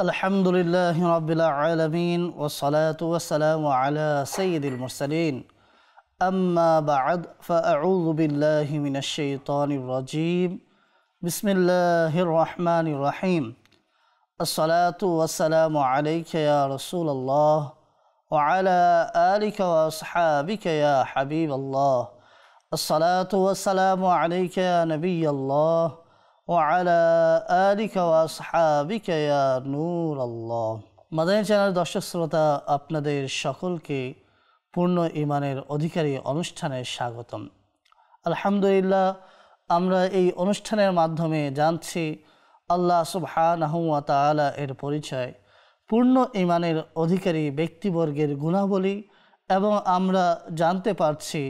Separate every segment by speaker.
Speaker 1: আলহামদুলিল্লাহ রাব্বিল আলামিন ওয়াসসালাতু ওয়াসসালামু আলা সাইয়্যিদিল মুরসালিন আম্মা বা'দ ফাআউযু বিল্লাহি মিনাশ শাইতানির রাজীম বিসমিল্লাহির রহমানির রহিম আসসালাতু ওয়াসসালামু আলাইকা ইয়া রাসূলুল্লাহ ওয়া আলা আলিকা ওয়া আসহাবিকা ইয়া হাবিবাল্লাহ আসসালাতু ওয়াসসালামু আলাইকা ইয়া নবিয়াল্লাহ ওয়ালা আলিকা ওয়া আসহাবিকা ইয়া নূর আল্লাহ। মাদানী চ্যানেল দর্শক শ্রোতা, আপনাদের সকলকে পূর্ণ ঈমানের অধিকারী অনুষ্ঠানে স্বাগতম। আলহামদুলিল্লাহ, আমরা এই অনুষ্ঠানের মাধ্যমে জানছি আল্লাহ সুবহানাহু ওয়া তাআলা এর পরিচয়, পূর্ণ ঈমানের অধিকারী ব্যক্তিবর্গের গুণাবলী, এবং আমরা জানতে পারছি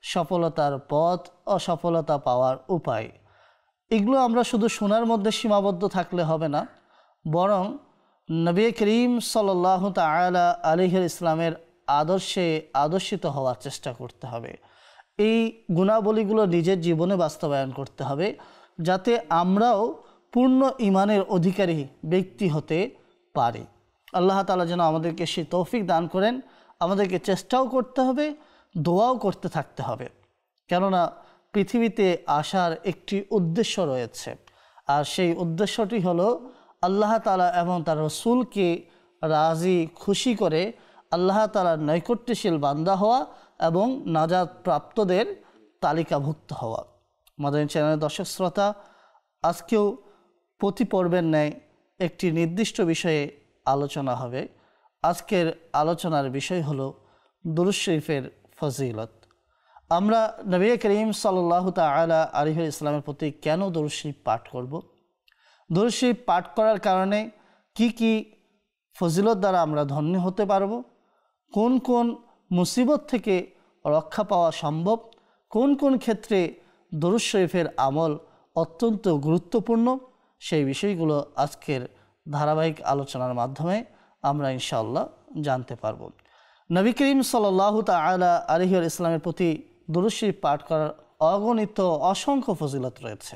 Speaker 1: সফলতার পথ ও সফলতা পাওয়ার উপায়। এগুলো আমরা শুধু শোনার মধ্যে সীমাবদ্ধ থাকলে হবে না, বরং নবী করিম সাল্লাল্লাহু তাআলা আলাইহি ইসলামের আদর্শে আদর্শিত হওয়ার চেষ্টা করতে হবে। এই গুণাবলীগুলো নিজের জীবনে বাস্তবায়ন করতে হবে, যাতে আমরাও পূর্ণ ঈমানের অধিকারী ব্যক্তি হতে পারি। আল্লাহ তাআলা যেন আমাদেরকে সেই তৌফিক দান করেন। আমাদেরকে চেষ্টাও করতে হবে, দোয়াও করতে থাকতে হবে, কেননা পৃথিবীতে আসার একটি উদ্দেশ্য রয়েছে, আর সেই উদ্দেশ্যটি হলো আল্লাহ তাআলা এবং তার রাসূলকে রাজি খুশি করে আল্লাহ তাআলার নৈকট্যশীল বান্দা হওয়া এবং নাজাত প্রাপ্তদের তালিকাভুক্ত হওয়া। মাদানী চ্যানেলের দর্শক শ্রোতা, আজকেও প্রতি পর্বের ন্যায় একটি নির্দিষ্ট বিষয়ে আলোচনা হবে। আজকের আলোচনার বিষয় হলো দুরূদ শরীফের ফজিলত। আমরা নবী করিম সাল্লাল্লাহু তাআলা আলাইহি ইসলামের প্রতি কেন দুরূদ শরীফ পাঠ করব? দুরূদ শরীফ পাঠ করার কারণে কি কি ফজিলত দ্বারা আমরা ধন্য হতে পারব, কোন কোন মুসিবত থেকে রক্ষা পাওয়া সম্ভব, কোন কোন ক্ষেত্রে দুরূদ শরীফের আমল অত্যন্ত গুরুত্বপূর্ণ, সেই বিষয়গুলো আজকের ধারাবাহিক আলোচনার মাধ্যমে আমরা ইনশাআল্লাহ জানতে পারব। নবী করিম সাল্লাল্লাহু তাআলা আলাইহি ইসলামের প্রতি দুরূদ শরীফ পাঠ করার অগণিত অসংখ্য ফজিলত রয়েছে।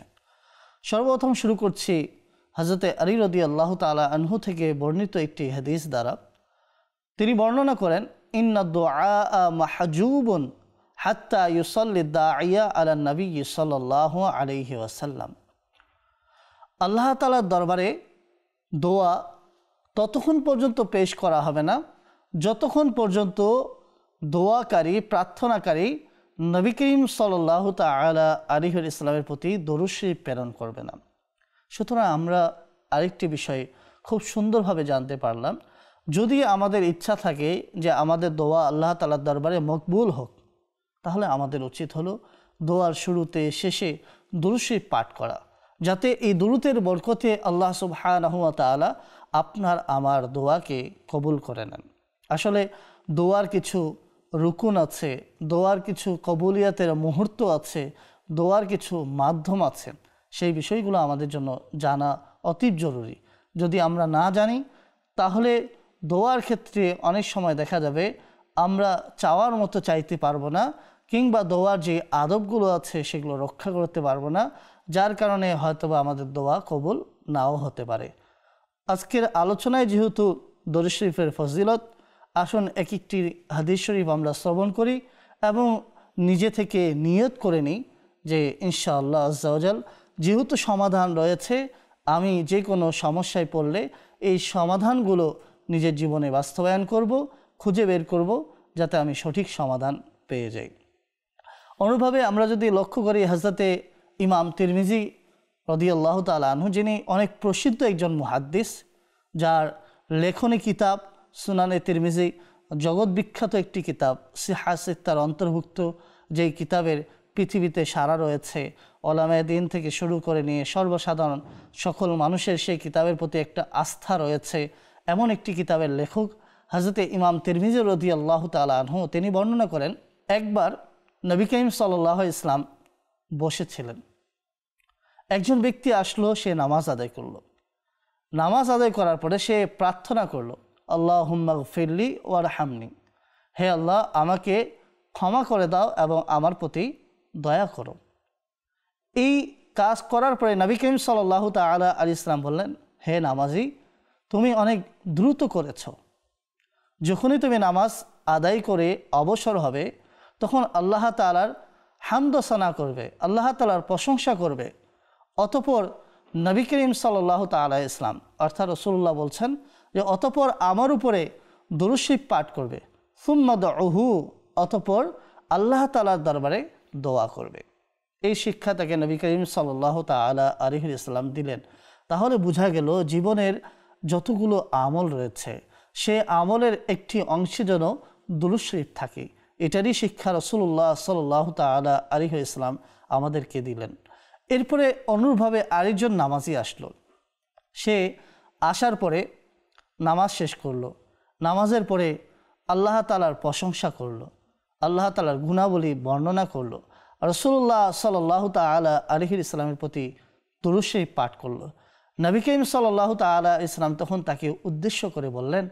Speaker 1: সর্বপ্রথম শুরু করছি হযরতে আলী রাদিয়াল্লাহু তাআলা আনহু থেকে বর্ণিত একটি হাদিস দ্বারা। তিনি বর্ণনা করেন, ইন্না দুআআ মাহজুবুন হাত্তা ইউসাল্লি দাঈয়া আলা নবী সাল্লাল্লাহু আলাইহি ওয়াসাল্লাম। আল্লাহ তাআলার দরবারে দোয়া ততক্ষণ পর্যন্ত পেশ করা হবে না যতক্ষণ পর্যন্ত দোয়াকারী, প্রার্থনাকারী নবী করিম সাল্লাল্লাহু তাআলা আলাইহি ইসলামের প্রতি দুরূদ শরীফ প্রেরণ করবে না। সুতরাং আমরা আরেকটি বিষয় খুব সুন্দরভাবে জানতে পারলাম, যদি আমাদের ইচ্ছা থাকে যে আমাদের দোয়া আল্লাহ তাআলার দরবারে মকবুল হোক, তাহলে আমাদের উচিত হলো দোয়ার শুরুতে শেষে দুরূদ শরীফ পাঠ করা, যাতে এই দুরূদের বরকতে আল্লাহ সুবহানাহু ওয়া তাআলা আপনার আমার দোয়াকে কবুল করে নেন। আসলে দোয়ার কিছু রুকুন আছে, দোয়ার কিছু কবুলিয়াতের মুহূর্ত আছে, দোয়ার কিছু মাধ্যম আছে। সেই বিষয়গুলো আমাদের জন্য জানা অতি জরুরি। যদি আমরা না জানি, তাহলে দোয়ার ক্ষেত্রে অনেক সময় দেখা যাবে আমরা চাওয়ার মতো চাইতে পারবো না, কিংবা দোয়ার যে আদবগুলো আছে সেগুলো রক্ষা করতে পারবো না, যার কারণে হয়তোবা আমাদের দোয়া কবুল নাও হতে পারে। আজকের আলোচনায় যেহেতু দুরূদ শরীফের ফজিলত, আসুন এক একটি হাদিস শরীফ আমরা শ্রবণ করি এবং নিজে থেকে নিয়ত করে নিই যে ইনশাআল্লাহ আজ্জা ওয়া জাল, যেহেতু সমাধান রয়েছে, আমি যে কোনো সমস্যায় পড়লে এই সমাধানগুলো নিজের জীবনে বাস্তবায়ন করব, খুঁজে বের করব, যাতে আমি সঠিক সমাধান পেয়ে যাই। অনুভাবে আমরা যদি লক্ষ্য করি, হযরতে ইমাম তিরমিজি রাদিয়াল্লাহু তাআলা আনহু, যিনি অনেক প্রসিদ্ধ একজন মুহাদ্দিস, যার লেখনী কিতাব সুনানে তিরমিজি জগৎ বিখ্যাত একটি কিতাব, সিহা সিত্তার অন্তর্ভুক্ত, যেই কিতাবের পৃথিবীতে সারা রয়েছে। ওলামায়ে দ্বীন থেকে শুরু করে নিয়ে সর্বসাধারণ সকল মানুষের সেই কিতাবের প্রতি একটা আস্থা রয়েছে, এমন একটি কিতাবের লেখক হযরতে ইমাম তিরমিজি রাদিয়াল্লাহু তাআলা আনহু, তিনি বর্ণনা করেন, একবার নবী করিম সাল্লাল্লাহু আলাইহি ইসলাম বসেছিলেন। একজন ব্যক্তি আসলো, সে নামাজ আদায় করলো। নামাজ আদায় করার পরে সে প্রার্থনা করলো, আল্লাহুম্মা গফিরলি ওয়ারহামনি, হে আল্লাহ, আমাকে ক্ষমা করে দাও এবং আমার প্রতি দয়া করো। এই কাজ করার পরে নবী করিম সাল্লাল্লাহু তাআলা আলাইহি সাল্লাম বললেন, হে নামাজি, তুমি অনেক দ্রুত করেছো। যখনই তুমি নামাজ আদায় করে অবসর হবে তখন আল্লাহ তাআলার হামদ সানা করবে, আল্লাহ তাআলার প্রশংসা করবে। অতঃপর নবী করিম সাল্লাল্লাহু তাআলা ইসলাম অর্থাৎ রাসূলুল্লাহ বলছেন যে অতঃপর আমার উপরে দুরূদ শরীফ পাঠ করবে, সুম্মা দুহু, অতঃপর আল্লাহ তাআলার দরবারে দোয়া করবে। এই শিক্ষা তাকে নবী করিম সাল্লাল্লাহু তাআলা আলাইহি ওয়াসাল্লাম দিলেন। তাহলে বোঝা গেল জীবনের যতগুলো আমল রয়েছে সে আমলের একটি অংশে যেন দুরূদ শরীফ থাকে। এটারই শিক্ষা রাসূলুল্লাহ সাল্লাল্লাহু তাআলা আলাইহি ওয়াসাল্লাম আমাদেরকে দিলেন। এরপরে অনুরূপভাবে আরেকজন নামাজি আসলো। সে আসার পরে নামাজ শেষ করলো, নামাজের পরে আল্লাহ তাআলার প্রশংসা করলো, আল্লাহ তাআলার গুণাবলী বর্ণনা করলো, রাসূলুল্লাহ সাল্লাল্লাহু তাআলা আলাইহি ওয়াসাল্লামের প্রতি দুরূদ শরীফ পাঠ করলো। নবী করিম সাল্লাল্লাহু তাআলা ইসলাম তখন তাকে উদ্দেশ্য করে বললেন,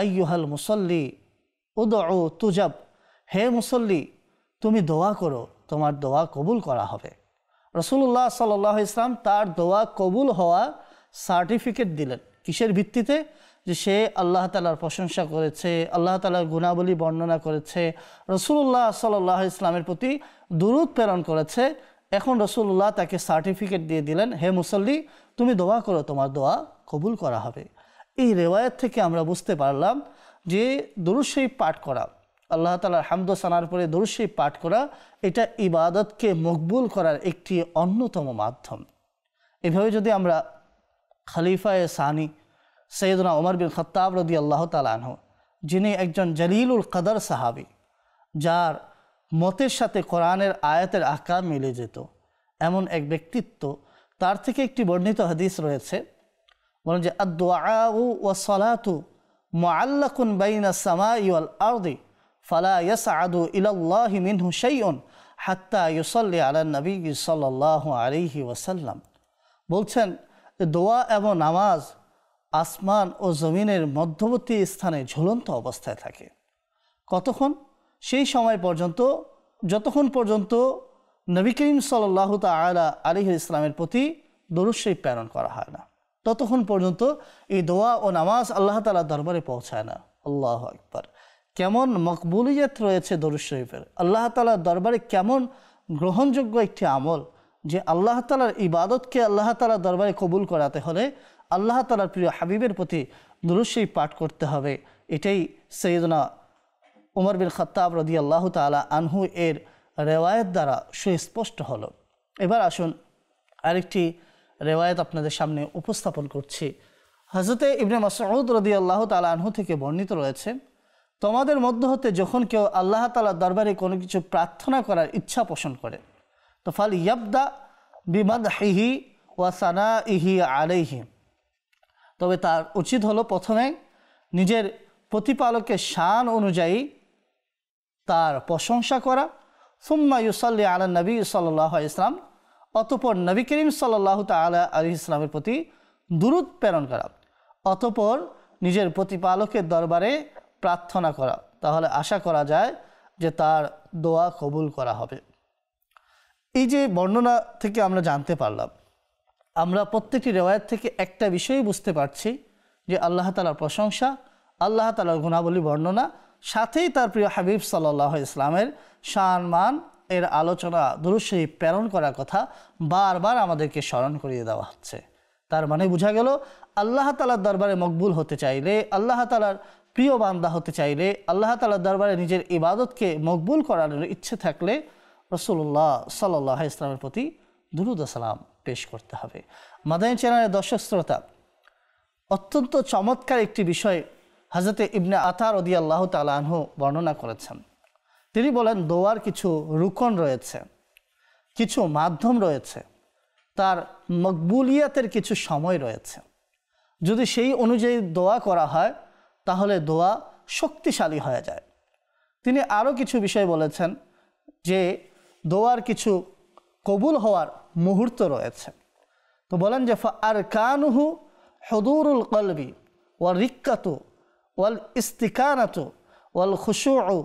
Speaker 1: আইয়ুহাল মুসল্লি উদউ তুজাব, হে মুসল্লি তুমি দোয়া করো, তোমার দোয়া কবুল করা হবে। রাসূলুল্লাহ সাল্লাল্লাহু আলাইহি ওয়াসাল্লাম তার দোয়া কবুল হওয়া সার্টিফিকেট দিলেন। কিসের ভিত্তিতে? যে সে আল্লাহ তাআলার প্রশংসা করেছে, আল্লাহ তাআলার গুণাবলী বর্ণনা করেছে, রাসূলুল্লাহ সাল্লাল্লাহু আলাইহি ওয়াসাল্লামের প্রতি দুরূদ প্রেরণ করেছে। এখন রাসূলুল্লাহ তাকে সার্টিফিকেট দিয়ে দিলেন, হে মুসল্লি তুমি দোয়া করো, তোমার দোয়া কবুল করা হবে। এই রিওয়ায়াত থেকে আমরা বুঝতে পারলাম যে দুরূদ শরীফ পাঠ করা, আল্লাহ তাআলার হামদ সানার পরে দুরূদ শরীফ পাঠ করা, এটা ইবাদতকে মকবুল করার একটি অন্যতম মাধ্যম। এভাবে যদি আমরা খলিফায়ে সানি সৈয়দনা ওমর বিন খাত্তাব রাদিয়াল্লাহু তাআলা আনহু, যিনি একজন জলিলুল কদর সাহাবী, যার মতের সাথে কোরআনের আয়াতের আহকাম মিলে যেত, এমন এক ব্যক্তিত্ব, তার থেকে একটি বর্ণিত হাদিস রয়েছে। বলেন যে আদ-দুআউ ওয়াস সালাতু মুআল্লাকুন বাইনাস সামাই ওয়াল আরদি ফালা ইয়াসআদু ইলাল্লাহি মিনহু শাইউন হাত্তা ইউসাল্লি আলা নবী সাল্লাল্লাহু আলাইহি ওয়াসাল্লাম। বলছেন দোয়া এবং নামাজ আসমান ও জমিনের মধ্যবর্তী স্থানে ঝুলন্ত অবস্থায় থাকে। কতক্ষণ? সেই সময় পর্যন্ত যতক্ষণ পর্যন্ত নবী করিম সাল্লাল্লাহু তাআলা আলাইহি ইসলামের প্রতি দুরূদ শরীফ প্রেরণ করা হয় না, ততক্ষণ পর্যন্ত এই দোয়া ও নামাজ আল্লাহ তাআলার দরবারে পৌঁছায় না। আল্লাহু আকবার! কেমন মকবুলিয়ত রয়েছে দরুদ শরীফের, আল্লাহ তাআলার দরবারে কেমন গ্রহণযোগ্য একটি আমল, যে আল্লাহ তাআলার ইবাদতকে আল্লাহ তাআলার দরবারে কবুল করাতে হলে আল্লাহ তাআলার প্রিয় হাবিবের প্রতি দুরূদ শরীফ পাঠ করতে হবে। এটাই সৈয়দনা ওমর বিন খাত্তাব রাদিয়াল্লাহু তাআলা আনহু এর রেওয়ায়েত দ্বারা সুস্পষ্ট হলো। এবার আসুন আরেকটি রেওয়ায়েত আপনাদের সামনে উপস্থাপন করছি। হযরতে ইবনে মাসউদ রাদিয়াল্লাহু তাআলা আনহু থেকে বর্ণিত রয়েছে, তোমাদের মধ্য হতে যখন কেউ আল্লাহ তাআলার দরবারে কোনো কিছু প্রার্থনা করার ইচ্ছা পোষণ করে, তো ফাল ইয়াবদা বিমাদহিহি ওয়া সানাইহি আলাইহি, তবে তার উচিত হলো প্রথমে নিজের প্রতিপালকের শান অনুযায়ী তার প্রশংসা করা, সুম্মা ইউসাল্লি আলা নবী সাল্লাল্লাহু আলাইহি ওয়াসাল্লাম, অতঃপর নবী করিম সাল্লাল্লাহু তাআলা আলাইহি ইসলামের প্রতি দুরূদ প্রেরণ করা, অতঃপর নিজের প্রতিপালকের দরবারে প্রার্থনা করা। তাহলে আশা করা যায় যে তার দোয়া কবুল করা হবে। এই যে বর্ণনা থেকে আমরা জানতে পারলাম, আমরা প্রত্যেকটি রিওয়ায়াত থেকে একটা বিষয়ই বুঝতে পারছি যে আল্লাহ তাআলার প্রশংসা, আল্লাহ তাআলার গুণাবলী বর্ণনা, সাথেই তার প্রিয় হাবিব সাল্লাল্লাহু আলাইহি ইসলামের শান মান এর আলোচনা, দুরূদ শরীফ প্রেরণ করার কথা বারবার আমাদেরকে স্মরণ করিয়ে দেওয়া হচ্ছে। তার মানে বোঝা গেল আল্লাহ তাআলার দরবারে মকবুল হতে চাইলে, আল্লাহ তাআলার প্রিয় বান্দা হতে চাইলে, আল্লাহ তাআলার দরবারে নিজের ইবাদতকে মকবুল করার ইচ্ছে থাকলে রাসূলুল্লাহ সাল্লাল্লাহু আলাইহি ইসলামের প্রতি দুরূদ ও সালাম পেশ করতে হবে। মাদানী চ্যানেলের দর্শক শ্রোতা, অত্যন্ত চমৎকার একটি বিষয় হযরতে ইবনে আতা রাদিয়াল্লাহু তাআলা আনহু বর্ণনা করেছেন। তিনি বলেন দোয়ার কিছু রুকন রয়েছে, কিছু মাধ্যম রয়েছে, তার মকবুলিয়াতের কিছু সময় রয়েছে। যদি সেই অনুযায়ী দোয়া করা হয় তাহলে দোয়া শক্তিশালী হয়ে যায়। তিনি আরও কিছু বিষয় বলেছেন যে দোয়ার কিছু কবুল হওয়ার মুহূর্ত রয়েছে। তো বলেন যে আরকানুহু হুদুরুল কলবি ওয়াল রিক্কাতু ওয়াল ইস্তিকানাতু ওয়াল খুশুউ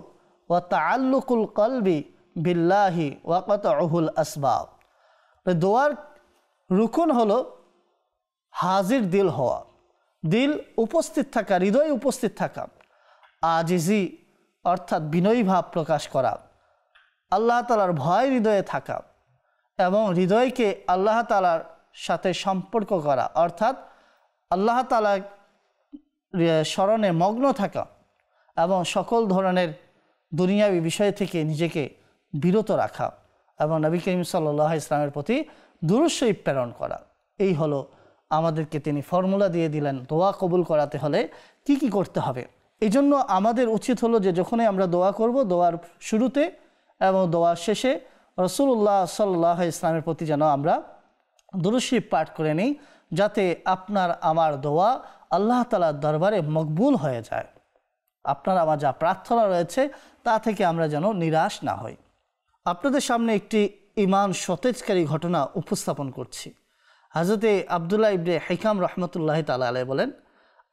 Speaker 1: ওয়া তাআল্লুকুল কলবি বিল্লাহি ওয়া কাতউহুল আসবাব। দোয়ার রুকন হলো হাজির দিল হওয়া, দিল উপস্থিত থাকা, হৃদয় উপস্থিত থাকা, আজিজি অর্থাৎ বিনয়ী ভাব প্রকাশ করা, আল্লাহ তাআলার ভয় হৃদয়ে থাকা এবং হৃদয়কে আল্লাহ তাআলার সাথে সম্পর্ক করা অর্থাৎ আল্লাহ তাআলার স্মরণে মগ্ন থাকা এবং সকল ধরনের দুনিয়াবী বিষয় থেকে নিজেকে বিরত রাখা এবং নবী করিম সাল্লাল্লাহু আলাইহি ওয়াসাল্লামের প্রতি দুরূদ শরীফ প্রেরণ করা। এই হলো আমাদেরকে তিনি ফর্মুলা দিয়ে দিলেন দোয়া কবুল করাতে হলে কি কি করতে হবে। এই জন্য আমাদের উচিত হলো যে যখনই আমরা দোয়া করব, দোয়ার শুরুতে এবং দোয়ার শেষে রাসূলুল্লাহ সাল্লাল্লাহু আলাইহি ওয়াসাল্লামের প্রতি যেন আমরা দুরূদ শরীফ পাঠ করে নিই, যাতে আপনার আমার দোয়া আল্লাহ তাআলার দরবারে মকবুল হয়ে যায়। আপনার আমার যা প্রার্থনা রয়েছে তা থেকে আমরা যেন নিরাশ না হই। আপনাদের সামনে একটি ঈমান সতেজকারী ঘটনা উপস্থাপন করছি। হযরতে আব্দুল্লাহ ইবনে হিকাম রহমতুল্লাহি তাআলা আলাইহি বলেন,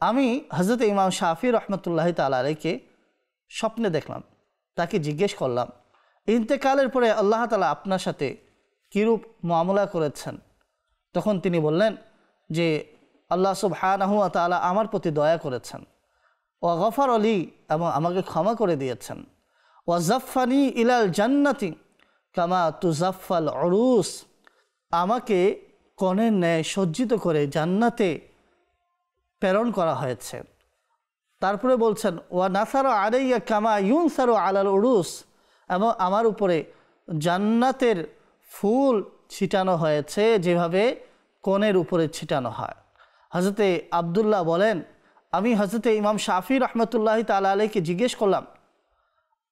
Speaker 1: আমি হযরতে ইমাম শাফি রহমতুল্লাহি তাআলা আলাইহিকে স্বপ্নে দেখলাম। তাকে জিজ্ঞেস করলাম, ইন্তেকালের পরে আল্লাহ তাআলা আপনার সাথে কীরূপ মুআমলা করেছেন? তখন তিনি বললেন যে আল্লাহ সুবহানাহু ওয়া তাআলা আমার প্রতি দয়া করেছেন, ওয়া গফার আলী এবং আমাকে ক্ষমা করে দিয়েছেন, ওয়া জাফফানি ইলাল জান্নাতি কামা তুজাফফাল উরুস, আমাকে কনের ন্যায় সজ্জিত করে জান্নাতে প্রেরণ করা হয়েছে। তারপরে বলছেন ওয়া নাসারু আলাইয়া কামা ইউনসারু আলাল উরুস, এবং আমার উপরে জান্নাতের ফুল ছিটানো হয়েছে যেভাবে কনের উপরে ছিটানো হয়। হযরতে আব্দুল্লাহ বলেন, আমি হযরতে ইমাম শাফি রহমতুল্লাহি তাআলা আলাইহিকে জিজ্ঞেস করলাম,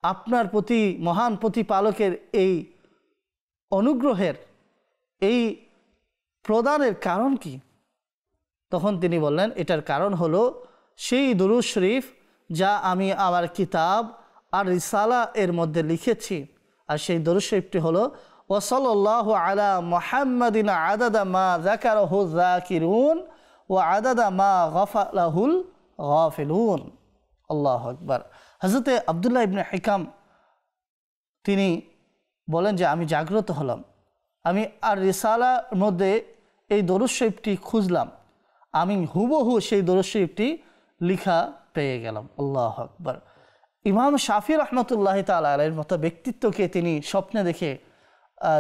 Speaker 1: আপনার প্রতি মহান প্রতিপালকের এই অনুগ্রহের, এই প্রদানের কারণ কি? তখন তিনি বললেন, এটার কারণ হলো সেই দুরূদ শরীফ যা আমি আমার কিতাব আর রিসালা এর মধ্যে লিখেছি। আর সেই দুরূদ শরীফটি হলো ওয়া সাল্লাল্লাহু আলা মুহাম্মাদিন আদাদা মা যাকারাহু যাকিরুন ওয়া আদাদা মা গাফালাহুল গাফিলুন। আল্লাহু আকবার। হযরতে আব্দুল্লাহ ইবনে হিকাম তিনি বলেন যে আমি জাগ্রত হলাম, আমি আর রিসালার মধ্যে এই দরুদ শরীফটি খুঁজলাম, আমি হুবহু সেই দরুদ শরীফটি লিখা পেয়ে গেলাম। আল্লাহু আকবার। ইমাম শাফি রহমতুল্লাহি তাআলা আলাইহির মতো ব্যক্তিত্বকে তিনি স্বপ্নে দেখে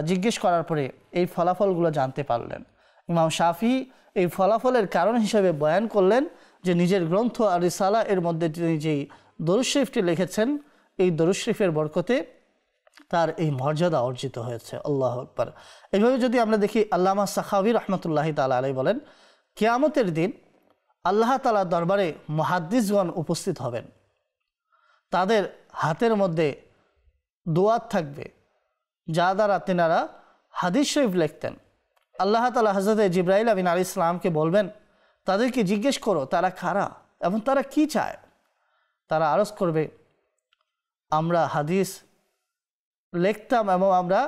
Speaker 1: জিজ্ঞেস করার পরে এই ফলাফলগুলো জানতে পারলেন। ইমাম শাফি এই ফলাফলের কারণ হিসেবে বয়ান করলেন যে নিজের গ্রন্থ আর রিসালা এর মধ্যে তিনি যেই দরুদ শরীফটি লিখেছেন, এই দরুদ শরীফের বরকতে তার এই মর্যাদা অর্জিত হয়েছে। আল্লাহু আকবার। এইভাবে যদি আমরা দেখি, আল্লামা সাখাওয়ী রহমতুল্লাহি তাআলা আলাইহি বলেন, কিয়ামতের দিন আল্লাহ তাআলার দরবারে মুহাদ্দিসগণ উপস্থিত হবেন, তাদের হাতের মধ্যে দোয়াত থাকবে যা দ্বারা তেনারা হাদিস শরীফ লিখতেন। আল্লাহ তাআলা হযরতে জিবরাইল আমিন আলাইহিস সালামকে বলবেন, তাদেরকে জিজ্ঞেস করো তারা কারা এবং তারা কি চায়। তারা আরজ করবে, আমরা হাদিস লিখতাম এবং আমরা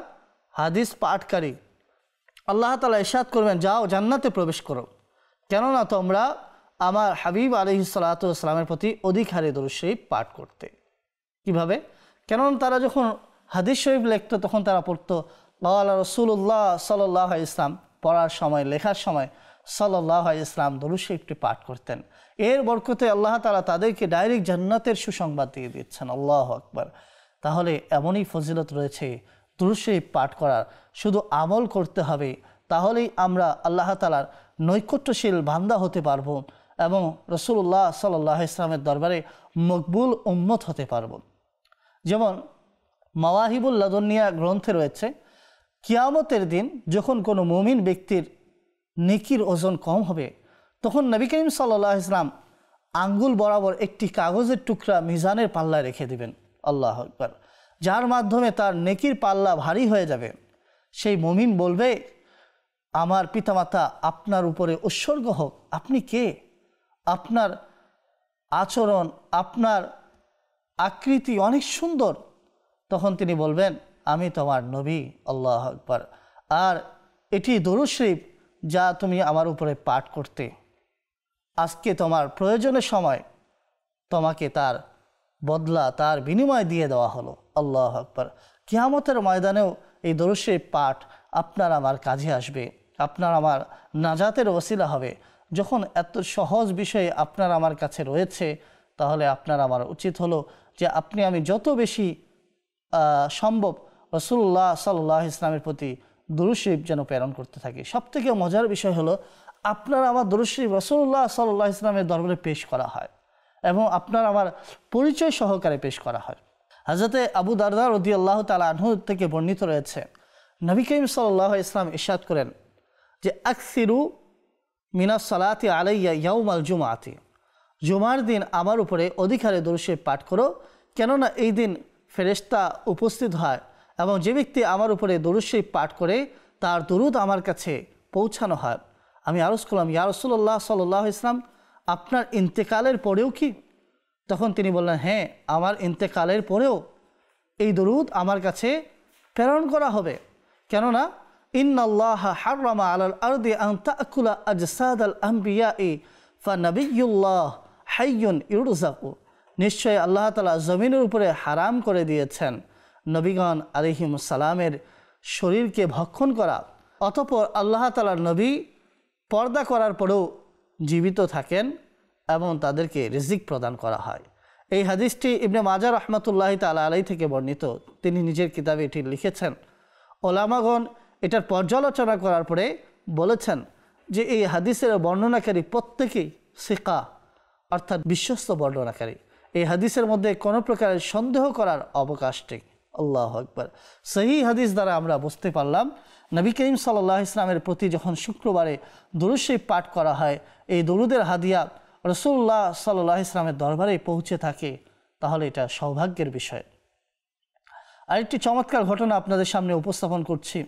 Speaker 1: হাদিস পাঠকারী। আল্লাহ তাআলা ইরশাদ করবেন, যাও জান্নাতে প্রবেশ করো, কেননা তোমরা আমার হাবিব আলাইহিস সালাতু ওয়াস সালামের প্রতি অধিক হারে দরুদ শরীফ পাঠ করতে। কিভাবে? কেননা তারা যখন হাদিস শরীফ লিখতো তখন তারা পড়তো ক্বালা রাসূলুল্লাহ সাল্লাল্লাহু আলাইহি ওয়াসাল্লাম, পড়ার সময় লেখার সময় সাল্লাল্লাহু আলাইহি ওয়াসাল্লাম দরুদ শরীফটি পাঠ করতেন। এর বরকতে আল্লাহ তাআলা তাদেরকে ডাইরেক্ট জান্নাতের সুসংবাদ দিয়ে দিচ্ছেন। আল্লাহু আকবার। তাহলে এমনই ফজিলত রয়েছে দরুদ শরীফ পাঠ করার, শুধু আমল করতে হবে, তাহলেই আমরা আল্লাহ তাআলার নৈকট্যশীল বান্দা হতে পারব এবং রাসূলুল্লাহ সাল্লাল্লাহু আলাইহি ওয়াসাল্লামের দরবারে মকবুল উম্মত হতে পারব। যেমন মাওয়াহিবুল লাদুনিয়া গ্রন্থে রয়েছে, কিয়ামতের দিন যখন কোনো মুমিন ব্যক্তির নেকির ওজন কম হবে, তখন নবী করিম সাল্লাল্লাহু আলাইহি ওয়াসাল্লাম আঙ্গুল বরাবর একটি কাগজের টুকরা মিজানের পাল্লায় রেখে দিবেন। আল্লাহু আকবার। যার মাধ্যমে তার নেকির পাল্লা ভারী হয়ে যাবে। সেই মুমিন বলবে, আমার পিতামাতা আপনার উপরে উৎসর্গ হোক, আপনি কে? আপনার আচরণ, আপনার আকৃতি অনেক সুন্দর। তখন তিনি বলবেন, আমি তোমার নবী। আল্লাহু আকবার। আর এটি দরুদ শরীফ যা তুমি আমার উপরে পাঠ করতে, আজকে তোমার প্রয়োজনের সময় তোমাকে তার বদলা, তার বিনিময় দিয়ে দেওয়া হলো। আল্লাহু আকবার। কিয়ামতের ময়দানেও এই দরুদ শরীফ পাঠ আপনার আমার কাজে আসবে, আপনার আমার নাজাতের ওসিলা হবে। যখন এত সহজ বিষয় আপনার আমার কাছে রয়েছে, তাহলে আপনার আমার উচিত হলো যে আপনি আমি যত বেশি সম্ভব রাসূলুল্লাহ সাল্লাল্লাহু আলাইহি ওয়াসাল্লামের প্রতি দুরূদ শরীফ যেন প্রেরণ করতে থাকি। সবথেকে মজার বিষয় হলো আপনার আমার দুরূদ শরীফ রাসূলুল্লাহ সাল্লাল্লাহু আলাইহি ওয়াসাল্লামের দরবারে পেশ করা হয় এবং আপনার আমার পরিচয় সহকারে পেশ করা হয়। হযরতে আবু দারদা রাদিয়াল্লাহু তাআলা আনহু থেকে বর্ণিত রয়েছে, নবী করিম সাল্লাল্লাহু আলাইহি ওয়াসাল্লাম ইরশাদ করেন যে আকসিরু মিনাস সালাতি আলাইয়া ইয়াউমাল জুমআতি, জুমার দিন আমার উপরে অধিকারে দরুদ শরীফ পাঠ করো, কেননা এই দিন ফেরেশতা উপস্থিত হয় এবং যে ব্যক্তি আমার উপরে দরুদ শরীফ পাঠ করে তার দরুদ আমার কাছে পৌঁছানো হয়। আমি আরজ করলাম, ইয়া রাসূলুল্লাহ সাল্লাল্লাহু আলাইহি ওয়াসাল্লাম, আপনার ইন্তেকালের পরেও কি? তখন তিনি বললেন, হ্যাঁ, আমার ইন্তেকালের পরেও এই দরুদ আমার কাছে প্রেরণ করা হবে, কেননা ইন্নাল্লাহা হাররামা আলাল আরদি আন তাকুলা আজসাদাল আম্বিয়াই ফানাবিয়ুল্লাহ হাইয়ুন ইউরযাকু, নিশ্চয় আল্লাহ তাআলা জমিনের উপরে হারাম করে দিয়েছেন নবীগণ আলাইহিমুস সালামের শরীরকে ভক্ষণ করা, অতঃপর আল্লাহ তাআলার নবী পর্দা করার পরেও জীবিত থাকেন এবং তাদেরকে রিজিক প্রদান করা হয়। এই হাদিসটি ইবনে মাজাহ রাহমাতুল্লাহি তাআলা আলাইহি থেকে বর্ণিত। তিনি নিজের কিতাবে এটি লিখেছেন। ওলামাগণ এটার পর্যালোচনা করার পরে বলেছেন যে এই হাদিসের বর্ণনাকারী প্রত্যেকেই সিকা, অর্থাৎ বিশ্বস্ত বর্ণনাকারী। এই হাদিসের মধ্যে কোনো প্রকারের সন্দেহ করার অবকাশ নেই। আল্লাহু আকবার। সহিহ হাদিস দ্বারা আমরা বুঝতে পারলাম নবী করিম সাল্লাল্লাহু আলাইহি ওয়াসাল্লামের প্রতি যখন শুক্রবারে দরুদ শরীফ পাঠ করা হয়, এই দরুদের হাদিয়া রাসূলুল্লাহ সাল্লাল্লাহু আলাইহি ওয়াসাল্লামের দরবারে পৌঁছে থাকে, তাহলে এটা সৌভাগ্যের বিষয়। আরেকটি চমৎকার ঘটনা আপনাদের সামনে উপস্থাপন করছি।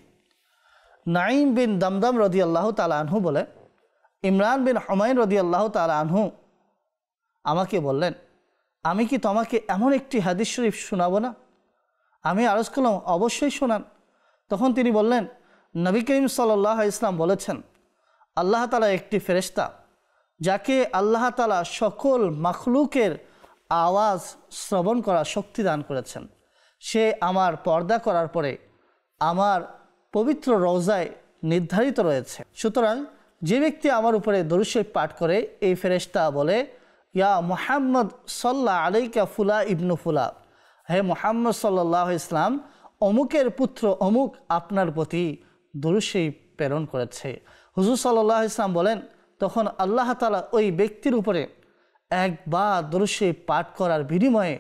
Speaker 1: নাঈম বিন দামদাম রাদিয়াল্লাহু তাআলা আনহু বলে, ইমরান বিন হুমায়ুন রাদিয়াল্লাহু তাআলা আনহু আমাকে বললেন, আমি কি তোমাকে এমন একটি হাদিস শরীফ শোনাবো না? আমি আরজ করলাম, অবশ্যই শোনান। তখন তিনি বললেন, নবী করিম সাল্লাল্লাহু আলাইহি ওয়াসাল্লাম বলেছেন, আল্লাহ তাআলা একটি ফেরেশতা যাকে আল্লাহ তাআলা সকল মাখলুকের আওয়াজ শ্রবণ করার শক্তি দান করেছেন, সে আমার পর্দা করার পরে আমার পবিত্র রওজায় নির্ধারিত রয়েছে। সুতরাং যে ব্যক্তি আমার উপরে দরুদ শরীফ পাঠ করে, এই ফেরেশতা বলে, ইয়া মুহাম্মদ সাল্লা আলাইকা ফুলা ইবনু ফুলা, হে মুহাম্মদ সাল্লাল্লাহু আলাইহি ওয়াসাল্লাম, অমুকের পুত্র অমুক আপনার প্রতি দরুদ শরীফ প্রেরণ করেছে। হুজুর সাল্লাল্লাহু আলাইহি ওয়াসাল্লাম বলেন, তখন আল্লাহ তাআলা ওই ব্যক্তির উপরে একবার দরুদ শরীফ পাঠ করার বিনিময়ে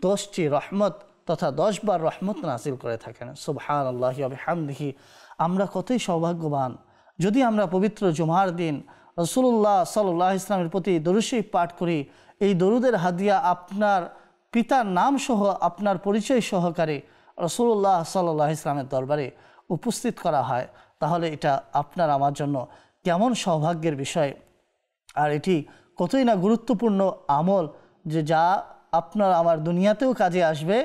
Speaker 1: 10টি রহমত তথা 10 বার রহমত নাজিল করে থাকেন। সুবহানাল্লাহি ওয়া বিহামদিহি। আমরা কতই সৌভাগ্যবান যদি আমরা পবিত্র জুমার দিন রাসূলুল্লাহ সাল্লাল্লাহু আলাইহি ওয়াসাল্লামের প্রতি দরুদ শরীফ পাঠ করি। এই দরুদের হাদিয়া আপনার পিতার নাম সহ আপনার পরিচয় সহকারে রাসূলুল্লাহ সাল্লাল্লাহু আলাইহি ওয়াসাল্লামের দরবারে উপস্থিত করা হয়, তাহলে এটা আপনার আমার জন্য কেমন সৌভাগ্যের বিষয়। আর এটি কতই না গুরুত্বপূর্ণ আমল, যে যা আপনার আমার দুনিয়াতেও কাজে আসবে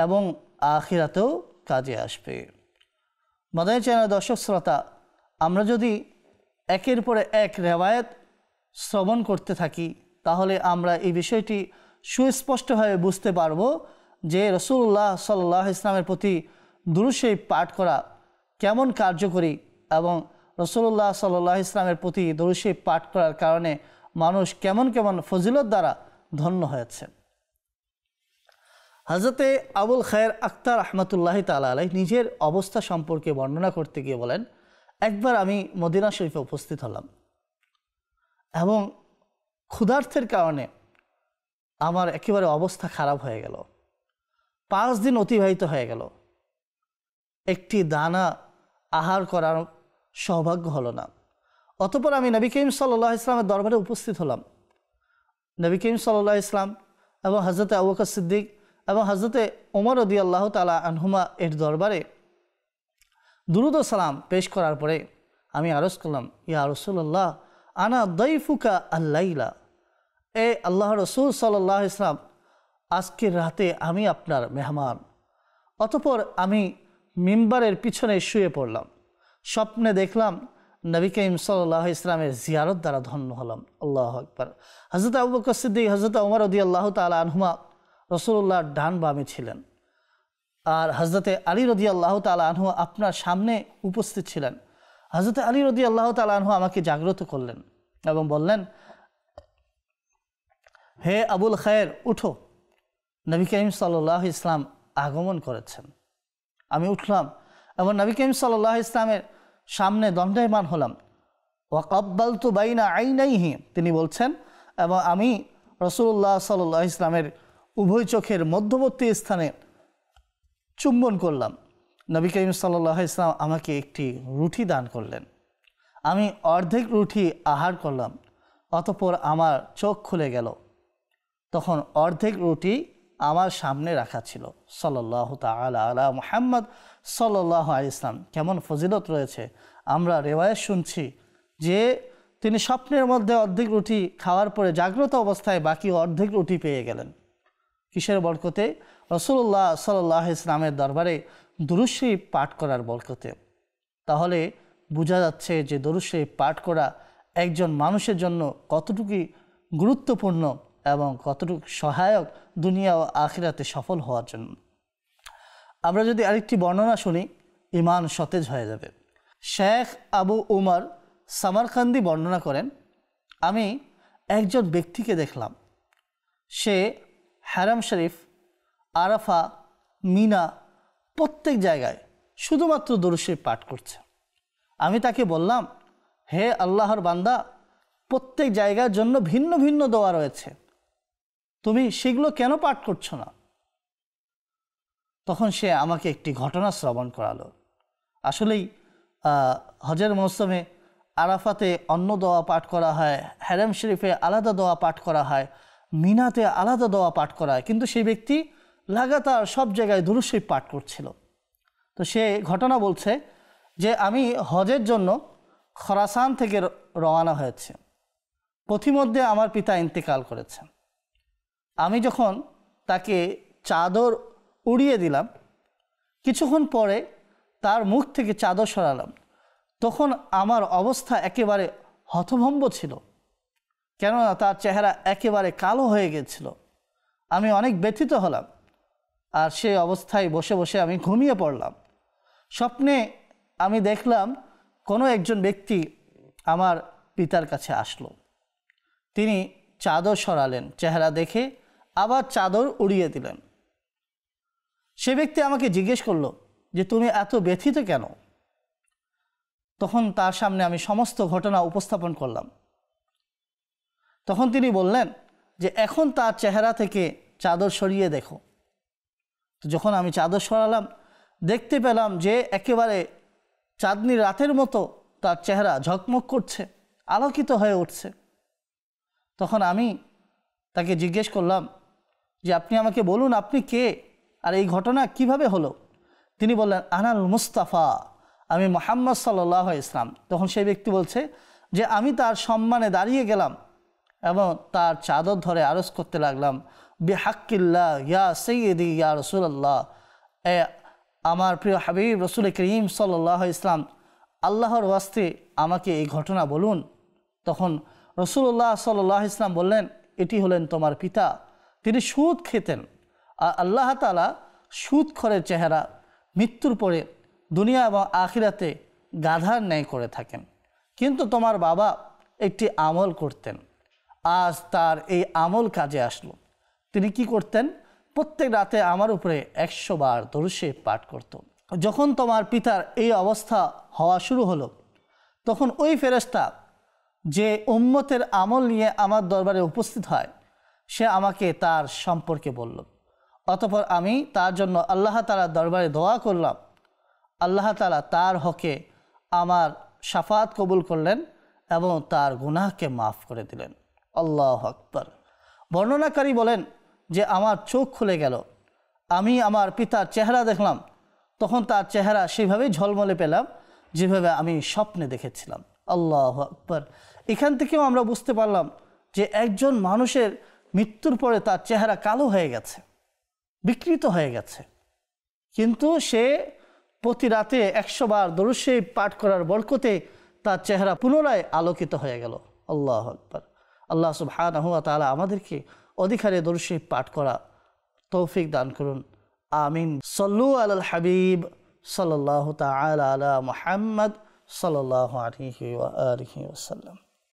Speaker 1: এবং আখিরাতেও কাজে আসবে। মাদানী চ্যানেল দর্শক শ্রোতা, আমরা যদি একের পরে এক রেওয়ায়েত শ্রবণ করতে থাকি, তাহলে আমরা এই বিষয়টি সুস্পষ্টভাবে বুঝতে পারব যে রাসূলুল্লাহ সাল্লাল্লাহু আলাইহি ওয়াসাল্লামের প্রতি দুরূদ শরীফ পাঠ করা কেমন কার্যকরী এবং রাসূলুল্লাহ সাল্লাল্লাহু আলাইহি ওয়াসাল্লামের প্রতি দরুদ শরীফ পাঠ করার কারণে মানুষ কেমন কেমন ফজিলত দ্বারা ধন্য হয়েছে। হযরতে আবুল খায়ের আখতার রাহমাতুল্লাহি তাআলা আলাইহি নিজের অবস্থা সম্পর্কে বর্ণনা করতে গিয়ে বলেন, একবার আমি মদিনা শরীফে উপস্থিত হলাম এবং ক্ষুধার্তের কারণে আমার একেবারে অবস্থা খারাপ হয়ে গেল। 5 দিন অতিবাহিত হয়ে গেল, একটি দানা আহার করার সৌভাগ্য হলো না। অতঃপর আমি নবী করিম সাল্লাল্লাহু আলাইহি ওয়াসাল্লামের দরবারে উপস্থিত হলাম। নবী করিম সাল্লাল্লাহু আলাইহি ওয়াসাল্লাম এবং হযরতে আবু বকর সিদ্দিক এবং হযরতে ওমর রাদিয়াল্লাহু তাআলা আনহুমা এর দরবারে দুরূদ ও সালাম পেশ করার পরে আমি আরজ করলাম, ইয়া রাসূলুল্লাহ আনা দাইফুকা আল-লাইলা, এ আল্লাহ রাসূল সাল্লাল্লাহু আলাইহি ওয়াসাল্লাম, আজকের রাতে আমি আপনার মেহমান। অতঃপর আমি মিম্বারের পিছনে শুয়ে পড়লাম। স্বপ্নে দেখলাম নবী করিম সাল্লাল্লাহু আলাইহি ওয়াসাল্লামের জিয়ারত দ্বারা ধন্য হলাম। আল্লাহু আকবার। হযরত আবু বকর সিদ্দিক, হযরত ওমর রাদিয়াল্লাহু তাআলা আনহুমা রাসূলুল্লাহর ডান বামে ছিলেন, আর হযরতে আলী রাদিয়াল্লাহু তাআলা আনহু আপনার সামনে উপস্থিত ছিলেন। হযরতে আলী রাদিয়াল্লাহু তাআলা আনহু আমাকে জাগ্রত করলেন এবং বললেন, হে আবুল খায়ের, উঠো, নবী করিম সাল্লাল্লাহু আলাইহি ইসলাম আগমন করেছেন। আমি উঠলাম এবং নবী করিম সাল্লাল্লাহু আলাইহি ইসলামের সামনে দণ্ডায়মান হলাম। ওয়াকাব্বালতু বাইনা আইনাইহি, তিনি বলছেন, এবং আমি রাসূলুল্লাহ সাল্লাল্লাহু আলাইহি ইসলামের উভয় চোখের মধ্যবর্তী স্থানে চুম্বন করলাম। নবী করিম সাল্লাল্লাহু আলাইহি ইসলাম আমাকে একটি রুটি দান করলেন। আমি অর্ধেক রুটি আহার করলাম, অতঃপর আমার চোখ খুলে গেল। তখন অর্ধেক রুটি আমার সামনে রাখা ছিল। সাল্লাল্লাহু তাআলা আলা মুহাম্মদ সাল্লাল্লাহু আলাইহি ইসলাম। কেমন ফজিলত রয়েছে! আমরা রিওয়ায়াত শুনছি যে তিনি স্বপ্নের মধ্যে অর্ধেক রুটি খাওয়ার পরে জাগ্রত অবস্থায় বাকি অর্ধেক রুটি পেয়ে গেলেন। কিসের বরকতে? রাসূলুল্লাহ সাল্লাল্লাহু আলাইহি ইসলামের দরবারে দুরূদ শরীফ পাঠ করার বরকতে। তাহলে বোঝা যাচ্ছে যে দুরূদ শরীফ পাঠ করা একজন মানুষের জন্য কতটুকু গুরুত্বপূর্ণ এবং কতটুকু সহায়ক দুনিয়া ও আখিরাতে সফল হওয়ার জন্য। আমরা যদি আরেকটি বর্ণনা শুনি, ঈমান সতেজ হয়ে যাবে। শেখ আবু উমর সামারকান্দি বর্ণনা করেন, আমি একজন ব্যক্তিকে দেখলাম, সে হারাম শরীফ, আরাফা, মিনা প্রত্যেক জায়গায় শুধুমাত্র দুরূদ শরীফ পাঠ করছে। আমি তাকে বললাম, হে আল্লাহর বান্দা, প্রত্যেক জায়গার জন্য ভিন্ন ভিন্ন দোয়া রয়েছে, তুমি সেগুলো কেন পাঠ করছো না? তখন সে আমাকে একটি ঘটনা শ্রবণ করালো। আসলেই হজের মৌসুমে আরাফাতে অন্য দোয়া পাঠ করা হয়, হারাম শরীফে আলাদা দোয়া পাঠ করা হয়, মিনাতে আলাদা দোয়া পাঠ করা হয়, কিন্তু সেই ব্যক্তি লাগাতার সব জায়গায় দুরূদ শরীফ পাঠ করছিল। তো সে ঘটনা বলছে যে আমি হজের জন্য খোরাসান থেকে রওনা হয়েছে। পথিমধ্যে আমার পিতা ইন্তেকাল করেছেন। আমি যখন তাকে চাদর উড়িয়ে দিলাম, কিছুক্ষণ পরে তার মুখ থেকে চাদর সরালাম, তখন আমার অবস্থা একেবারে হতভম্ব ছিল, কেননা তার চেহারা একেবারে কালো হয়ে গেছিল। আমি অনেক ব্যথিত হলাম, আর সেই অবস্থায় বসে বসে আমি ঘুমিয়ে পড়লাম। স্বপ্নে আমি দেখলাম কোনো একজন ব্যক্তি আমার পিতার কাছে আসলো। তিনি চাদর সরালেন, চেহারা দেখে আবার চাদর উড়িয়ে দিলেন। সে ব্যক্তি আমাকে জিজ্ঞেস করলো যে তুমি এত ব্যথিত কেন? তখন তার সামনে আমি সমস্ত ঘটনা উপস্থাপন করলাম। তখন তিনি বললেন যে এখন তার চেহারা থেকে চাদর সরিয়ে দেখো। তো যখন আমি চাদর সরালাম, দেখতে পেলাম যে একেবারে চাঁদনি রাতের মতো তার চেহারা ঝকমক করছে, আলোকিত হয়ে উঠছে। তখন আমি তাকে জিজ্ঞেস করলাম যে আপনি আমাকে বলুন, আপনি কে, আর এই ঘটনা কিভাবে হলো? তিনি বললেন, আনাল মুস্তাফা, আমি মুহাম্মদ সাল্লাল্লাহু আলাইহি ইসলাম। তখন সেই ব্যক্তি বলছে যে আমি তার সম্মানে দাঁড়িয়ে গেলাম এবং তার চাদর ধরে আরজ করতে লাগলাম, বিহাক্কিল্লাহ ইয়া সাইয়্যিদি ইয়া রাসূলুল্লাহ, এ আমার প্রিয় হাবিব রাসূল করিম সাল্লাল্লাহু আলাইহি ইসলাম, আল্লাহর ওয়াস্তে আমাকে এই ঘটনা বলুন। তখন রাসূলুল্লাহ সাল্লাল্লাহু আলাইহি ইসলাম বললেন, এটি হলেন তোমার পিতা, তিনি সুদ খেতেন, আর আল্লাহ তাআলা সুদখোরের চেহারা মৃত্যুর পরে দুনিয়া এবং আখিরাতে গাধার ন্যায় করে থাকেন। কিন্তু তোমার বাবা একটি আমল করতেন, আজ তার এই আমল কাজে আসলো। তিনি কি করতেন? প্রত্যেক রাতে আমার উপরে 100 বার দরুদ শরীফ পাঠ করত। যখন তোমার পিতার এই অবস্থা হওয়া শুরু হলো, তখন ওই ফেরেশতা যে উম্মতের আমল নিয়ে আমার দরবারে উপস্থিত হয়, সে আমাকে তার সম্পর্কে বলল। অতঃপর আমি তার জন্য আল্লাহ তাআলার দরবারে দোয়া করলাম। আল্লাহ তাআলা তার হকে আমার শাফাত কবুল করলেন এবং তার গুনাহকে মাফ করে দিলেন। আল্লাহু আকবার। বর্ণনাকারী বলেন যে আমার চোখ খুলে গেল, আমি আমার পিতার চেহারা দেখলাম, তখন তার চেহারা সেইভাবেই ঝলমলে পেলাম যেভাবে আমি স্বপ্নে দেখেছিলাম। আল্লাহু আকবার। এখান থেকেও আমরা বুঝতে পারলাম যে একজন মানুষের মৃত্যুর পরে তার চেহারা কালো হয়ে গেছে, বিকৃত হয়ে গেছে, কিন্তু সে প্রতি রাতে 100 বার দরুদ শরীফ পাঠ করার বরকতে তার চেহারা পুনরায় আলোকিত হয়ে গেল। আল্লাহু আকবার। আল্লাহ সুবহানাহু ওয়া তাআলা আমাদেরকে অধিকারে দরুদ শরীফ পাঠ করা তৌফিক দান করুন। আমিন। সল্লু আলাল হাবিব সাল্লাল্লাহু তাআলা আলা মুহাম্মদ সাল্লাল্লাহু আলাইহি ওয়া আলিহি ওয়াসাল্লাম।